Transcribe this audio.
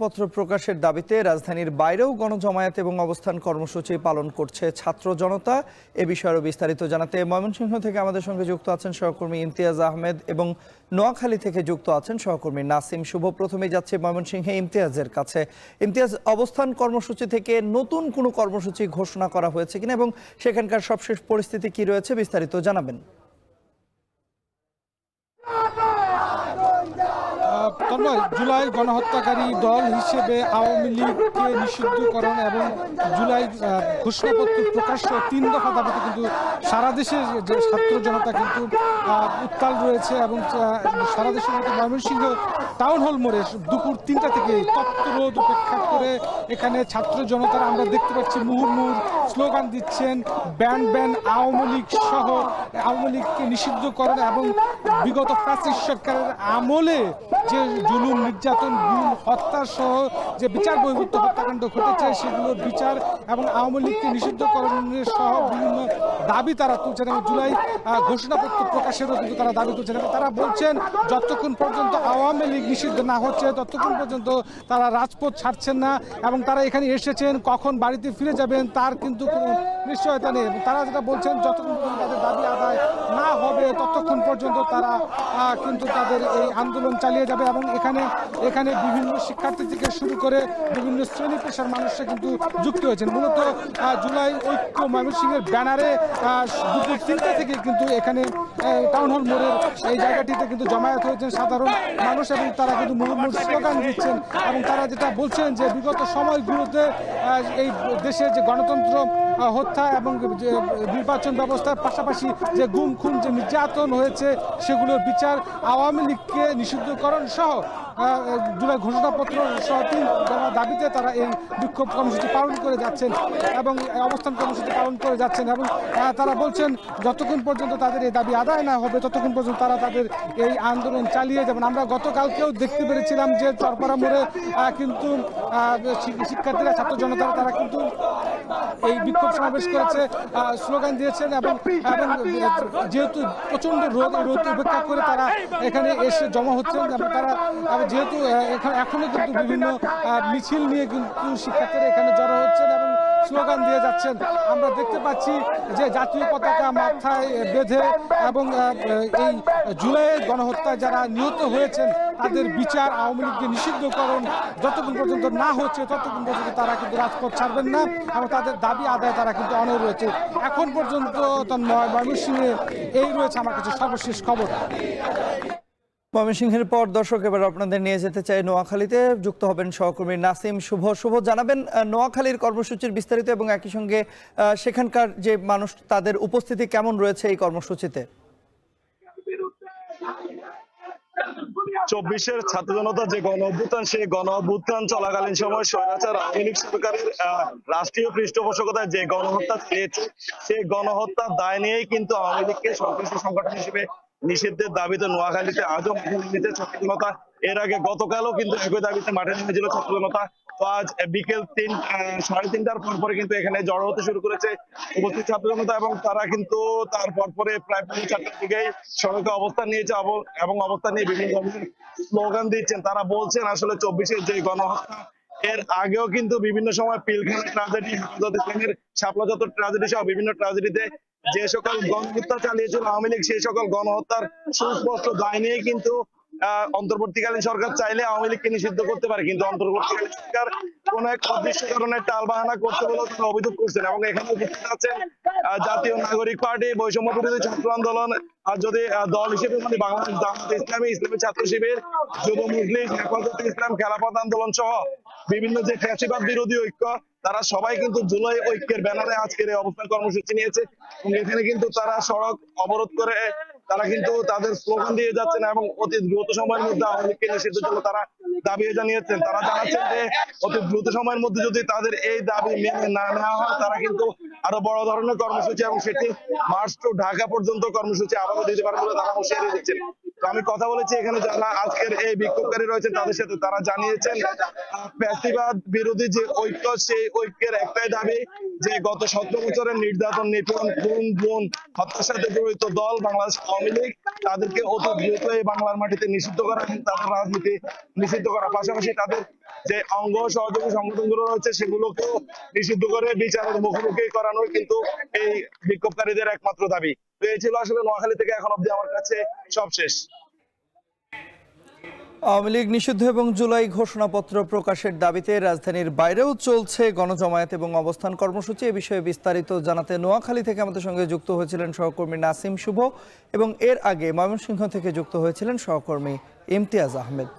পত্র প্রকাশের দাবিতে রাজধানীর বাইরেও গণজমায়েত এবং অবস্থান কর্মসূচি পালন করছে ছাত্র জনতা। এ বিষয়ে বিস্তারিত জানাতে ময়মনসিংহ থেকে আমাদের সঙ্গে যুক্ত আছেন সহকর্মী ইমতিয়াজ আহমেদ এবং নোয়াখালী থেকে যুক্ত আছেন সহকর্মী নাসিম শুভ। প্রথমেই যাচ্ছে ময়মনসিংহে ইমতিয়াজের কাছে। ইমতিয়াজ, অবস্থান কর্মসূচি থেকে নতুন কোনো কর্মসূচি ঘোষণা করা হয়েছে কিনা এবং সেখানকার সবশেষ পরিস্থিতি কি রয়েছে, বিস্তারিত জানাবেন। জুলাই গণহত্যাকারী দল হিসেবে আওয়ামী লীগকে নিষিদ্ধকরণ এবং জুলাই ঘোষণাপত্র প্রকাশ ৩ দফা দাবিতে কিন্তু সারা দেশের যে ছাত্র জনতা কিন্তু উত্তাল রয়েছে এবং সারা দেশের মতো ময়মনসিংহ টাউন হল মোড়ে দুপুর ৩টা থেকে তপ্তরোধ উপেক্ষা করে এখানে ছাত্র জনতারা আমরা দেখতে পাচ্ছি মুহুর্মুহুর স্লোগান দিচ্ছেন, ব্যান ব্যান আওয়ামী লীগ সহ আওয়ামী লীগকে নিষিদ্ধকরণ এবং বিগত ফ্যাসিস্ট সরকারের আমলে যে জুলুম নির্যাতন গুম হত্যা সহ যে বিচার বহির্ভূত হত্যাকাণ্ড ঘটেছে সেগুলোর বিচার এবং আওয়ামী লীগকে নিষিদ্ধকরণের সহ বিভিন্ন দাবি তারা তুলছেন এবং জুলাই ঘোষণাপত্র প্রকাশেরও কিন্তু তারা দাবি তুলছেন এবং তারা বলছেন যতক্ষণ পর্যন্ত আওয়ামী লীগ নিষিদ্ধ না হচ্ছে ততক্ষণ পর্যন্ত তারা রাজপথ ছাড়ছেন না এবং তারা এখানে এসেছেন, কখন বাড়িতে ফিরে যাবেন তার কিন্তু কোনো নিশ্চয়তা নেই। এবং তারা যেটা বলছেন যতক্ষণ পর্যন্ত তাদের দাবি আদায় না হবে ততক্ষণ পর্যন্ত তারা কিন্তু তাদের এই আন্দোলন চালিয়ে যাবে এবং এখানে বিভিন্ন শিক্ষার্থী থেকে শুরু করে বিভিন্ন শ্রেণী পেশার মানুষরা কিন্তু যুক্ত হয়েছেন। মূলত জুলাই ঐক্য ময়মনসিংহের ব্যানারে দুপুর 3টা থেকে কিন্তু এখানে টাউন হল মোড়ের এই জায়গাটিতে কিন্তু জমায়েত হয়েছেন সাধারণ মানুষ এবং তারা কিন্তু মুহুর্মুহুর স্লোগান দিচ্ছেন এবং তারা যেটা বলছেন যে বিগত সময়গুলোতে এই দেশের যে গণতন্ত্র হত্যা এবং যে নির্বাচন ব্যবস্থার পাশাপাশি যে গুম খুন যে নির্যাতন হয়েছে সেগুলোর বিচার, আওয়ামী লীগকে নিষিদ্ধকরণ সহ জুলাই ঘোষণাপত্র সহ 3 দফা দাবিতে তারা এই বিক্ষোভ কর্মসূচি পালন করে যাচ্ছেন এবং অবস্থান কর্মসূচি পালন করে যাচ্ছেন এবং তারা বলছেন যতক্ষণ পর্যন্ত তাদের এই দাবি আদায় না হবে ততক্ষণ পর্যন্ত তারা তাদের এই আন্দোলন চালিয়ে যাবেন। আমরা গতকালকেও দেখতে পেরেছিলাম যে চরপাড়া মোড়ে কিন্তু শিক্ষার্থীরা ছাত্র জনতারা তারা কিন্তু এই বিক্ষোভ সমাবেশ করেছে, স্লোগান দিয়েছেন এবং যেহেতু প্রচন্ড রোদ উপেক্ষা করে তারা এখানে এসে জমা হচ্ছেন এবং তারা যেহেতু এখনো কিন্তু বিভিন্ন মিছিল নিয়ে কিন্তু শিক্ষার্থীরা এখানে জড়ো হচ্ছেন এবং স্লোগান দিয়ে যাচ্ছেন। আমরা দেখতে পাচ্ছি যে জাতীয় পতাকা মাথায় বেঁধে এবং এই জুলাইয়ের গণহত্যায় যারা নিহত হয়েছেন তাদের বিচার, আওয়ামী লীগকে নিষিদ্ধকরণ যতক্ষণ পর্যন্ত না হচ্ছে ততক্ষণ পর্যন্ত তারা কিন্তু রাজপথ ছাড়বেন না এবং তাদের দাবি আদায় তারা কিন্তু অনড় রয়েছে। এখন পর্যন্ত ময়মনসিংহে এই রয়েছে আমার কাছে সর্বশেষ খবর। ময়মনসিংহের পর দর্শক এবার আপনাদের নিয়ে যেতে চাই নোয়াখালীতে। যুক্ত হবেন সহকর্মী নাসিম শুভ। শুভ, জানাবেন নোয়াখালীর কর্মসূচির বিস্তারিত এবং একই সঙ্গে সেখানকার যে মানুষ তাদের উপস্থিতি কেমন রয়েছে এই কর্মসূচিতে। 24-এর ছাত্র জনতা যে গণ অভ্যুত্থান, সেই গণ অভ্যুত্থান চলাকালীন সময় স্বৈরাচার আওয়ামী লীগ সরকারের রাষ্ট্রীয় পৃষ্ঠপোষকতায় যে গণহত্যা চেয়েছে সেই গণহত্যার দায় নিয়েই কিন্তু আওয়ামী লীগকে সন্ত্রাসী সংগঠন হিসেবে নিষিদ্ধের দাবিতে নোয়াখালীতে আজও মাঠে নেমেছে ছাত্র জনতা। এর আগে গতকালও কিন্তু একই দাবিতে মাঠে নেমেছিল ছাত্র জনতা। তো আজ বিকেল 3:30টার পরে কিন্তু এখানে জড়ো হতে শুরু করেছে উপস্থিত ছাত্র জনতা এবং তারা কিন্তু তারপর প্রায় 4টার দিকেই সড়কে অবস্থান নিয়েছে এবং অবস্থান নিয়ে বিভিন্ন ধরনের স্লোগান দিচ্ছেন। তারা বলছেন আসলে 24-এর যে গণহত্যা এর আগেও কিন্তু বিভিন্ন সময় পিলখানা ট্রাজেডি, হেফাজত ইসলামের শাপলা চত্বর ট্রাজেডি সহ বিভিন্ন ট্রাজেডিতে যে সকল গণহত্যা চালিয়েছিল আওয়ামী লীগ সেই সকল গণহত্যার সুস্পষ্ট দায় নিয়ে কিন্তু অন্তর্বর্তীকালীন সরকার চাইলে আওয়ামী লীগকে নিষিদ্ধ করতে পারে, কিন্তু অন্তর্বর্তীকালীন সরকার কোন এক অদৃশ্য কারণে টালবাহানা করতে বলে তারা অভিযোগ করছেন। এবং এখানে উপস্থিত আছেন জাতীয় নাগরিক পার্টি, বৈষম্য বিরোধী ছাত্র আন্দোলন, আর যদি দল হিসেবে মানে বাংলাদেশ জামায়াতে ইসলামী, ইসলামী ছাত্র শিবির, যুব মজলিস, হেফাজতে ইসলাম, খেলাফত আন্দোলন সহ বিভিন্ন যে ফ্যাসিবাদ বিরোধী ঐক্য, তারা সবাই কিন্তু জুলাই ঐক্যের ব্যানারে আজকের এই অবস্থান কর্মসূচি নিয়েছে এবং এখানে কিন্তু তারা সড়ক অবরোধ করে তারা কিন্তু তাদের স্লোগান দিয়ে যাচ্ছেন এবং অতি দ্রুত সময়ের মধ্যে আওয়ামী লীগকে নিষিদ্ধের জন্য তারা দাবি জানিয়েছেন। তারা জানাচ্ছেন যে অতি দ্রুত সময়ের মধ্যে যদি তাদের এই দাবি মেনে না নেওয়া হয় তারা কিন্তু আরো বড় ধরনের কর্মসূচি এবং সেটি মার্চ টু ঢাকা পর্যন্ত কর্মসূচি আবারও দিতে পারেন বলে তারা হুঁশিয়ারি দিচ্ছেন। তো আমি কথা বলেছি এখানে যারা আজকের এই বিক্ষোভকারী রয়েছেন তাদের সাথে, তারা জানিয়েছেন ফ্যাসিবাদ বিরোধী যে ঐক্য সেই ঐক্যের একটাই দাবি যে গত 17 বছরের নির্যাতন, নিপীড়ন, খুন, গুম হত্যার সাথে জড়িত দল বাংলাদেশ আওয়ামী লীগ তাদেরকে অতি দ্রুত এই বাংলার মাটিতে নিষিদ্ধ করা এবং তাদের রাজনীতি নিষিদ্ধ করা, পাশাপাশি তাদের যে অঙ্গ সহযোগী সংগঠনগুলো রয়েছে সেগুলোকেও নিষিদ্ধ করে বিচারের মুখোমুখি করানোই কিন্তু এই বিক্ষোভকারীদের একমাত্র দাবি। তো এই ছিল আসলে নোয়াখালী থেকে এখন অব্দি আমার কাছে সব শেষ। আওয়ামী লীগ নিষিদ্ধ এবং জুলাই ঘোষণাপত্র প্রকাশের দাবিতে রাজধানীর বাইরেও চলছে গণজমায়েত এবং অবস্থান কর্মসূচি। এ বিষয়ে বিস্তারিত জানাতে নোয়াখালী থেকে আমাদের সঙ্গে যুক্ত হয়েছিলেন সহকর্মী নাসিম শুভ এবং এর আগে ময়মনসিংহ থেকে যুক্ত হয়েছিলেন সহকর্মী ইমতিয়াজ আহমেদ।